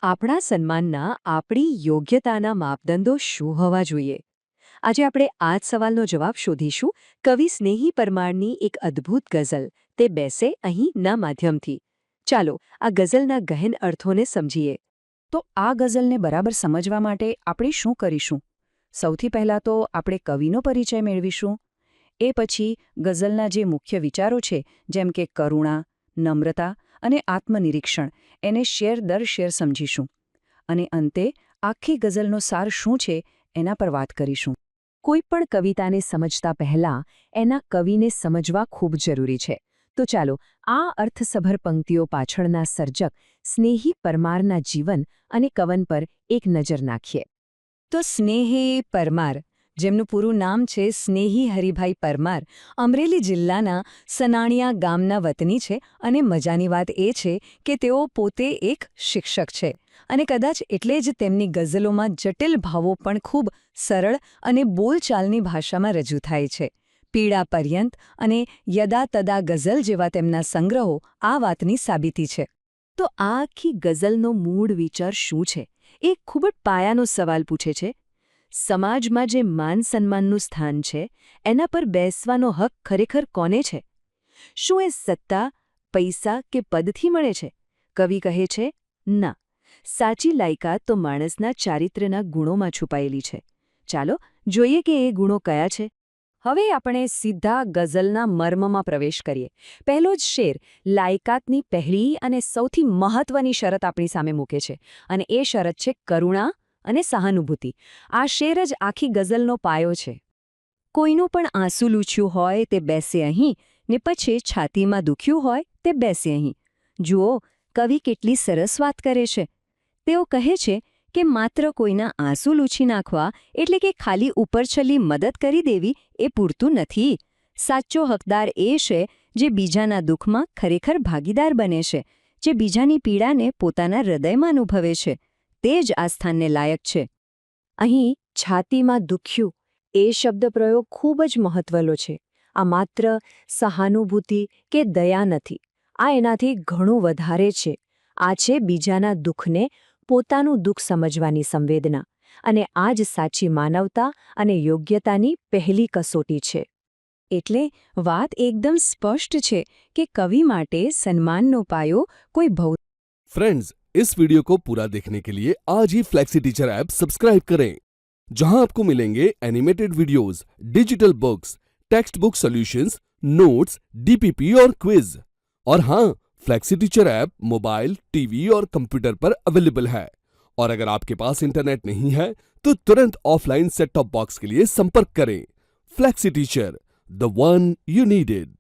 આપણા સન્માનના આપણી યોગ્યતાના માપદંડો શું હોવા જોઈએ? આજે આપણે આ જ સવાલનો જવાબ શોધીશું કવિ સ્નેહી પરમારની એક અદ્ભુત ગઝલ તે બેસે અહીંના માધ્યમથી. ચાલો આ ગઝલના ગહેન અર્થોને સમજીએ. તો આ ગઝલને બરાબર સમજવા માટે આપણે શું કરીશું? સૌથી પહેલાં તો આપણે કવિનો પરિચય મેળવીશું. એ પછી ગઝલના જે મુખ્ય વિચારો છે જેમ કે કરુણા, નમ્રતા અને આત્મનિરીક્ષણ એને શેર દર શેર સમજીશું. અને અંતે આખી ગઝલનો સાર શું છે એના પર વાત કરીશું. કોઈ પણ કવિતાને સમજતા પહેલા એના કવિને સમજવા ખૂબ જરૂરી છે. તો ચાલો આ અર્થસભર પંક્તિઓ પાછળના સર્જક સ્નેહી પરમારના જીવન અને કવન પર એક નજર નાખીએ. તો સ્નેહી પરમાર, જેમનું પૂરું નામ છે સ્નેહી હરિભાઈ પરમાર, અમરેલી જિલ્લાના સનાણિયા ગામના વતની છે. અને મજાની વાત એ છે કે તેઓ પોતે એક શિક્ષક છે. અને કદાચ એટલે જ તેમની ગઝલોમાં જટિલ ભાવો પણ ખૂબ સરળ અને બોલચાલની ભાષામાં રજૂ થાય છે. પીડા પર્યંત અને યદા તદા ગઝલ જેવા તેમના સંગ્રહો આ વાતની સાબિતી છે. તો આ આખી ગઝલનો મૂળ વિચાર શું છે? એ ખૂબ જ પાયાનો સવાલ પૂછે છે. સમાજમાં જે માન સન્માનનું સ્થાન છે એના પર બેસવાનો હક ખરેખર કોને છે? શું એ સત્તા, પૈસા કે પદથી મળે છે? કવિ કહે છે, ના. સાચી લાયકાત તો માણસના ચારિત્ર્યના ગુણોમાં છુપાયેલી છે. ચાલો જોઈએ કે એ ગુણો કયા છે. હવે આપણે સીધા ગઝલના મર્મમાં પ્રવેશ કરીએ. પહેલો જ શેર લાયકાતની પહેલી અને સૌથી મહત્વની શરત આપણી સામે મૂકે છે. અને એ શરત છે કરુણા અને સહાનુભૂતિ. આ શેર જ આખી ગઝલનો પાયો છે. કોઈનું પણ આંસુ લૂછ્યું હોય તે બેસે અહીં, ને પછી છાતીમાં દુખ્યું હોય તે બેસે અહીં. જુઓ, કવિ કેટલી સરસ વાત કરે છે. તેઓ કહે છે કે માત્ર કોઈના આંસુ લૂછી નાખવા એટલે કે ખાલી ઉપરછલ્લી મદદ કરી દેવી એ પૂરતું નથી. સાચો હકદાર એ છે જે બીજાના દુઃખમાં ખરેખર ભાગીદાર બને છે, જે બીજાની પીડાને પોતાના હૃદયમાં અનુભવે છે. તે જ આ સ્થાનને લાયક છે. અહીં છાતીમાં દુખ્યું એ શબ્દપ્રયોગ ખૂબ જ મહત્વનો છે. આ માત્ર સહાનુભૂતિ કે દયા નથી. આ એનાથી ઘણું વધારે છે. આ છે બીજાના દુઃખને પોતાનું દુઃખ સમજવાની સંવેદના. અને આ જ સાચી માનવતા અને યોગ્યતાની પહેલી કસોટી છે. એટલે વાત એકદમ સ્પષ્ટ છે કે કવિ માટે સન્માનનો પાયો કોઈ ભૌતિક फ्रेंड्स, इस वीडियो को पूरा देखने के लिए आज ही फ्लेक्सी टीचर ऐप सब्सक्राइब करें, जहां आपको मिलेंगे animated videos, digital books, text book solutions, notes, DPP और क्विज. और हाँ, flexi teacher app mobile, TV और कंप्यूटर पर अवेलेबल है. और अगर आपके पास इंटरनेट नहीं है तो तुरंत ऑफलाइन सेट टॉप बॉक्स के लिए संपर्क करें. Flexi teacher, the one you needed.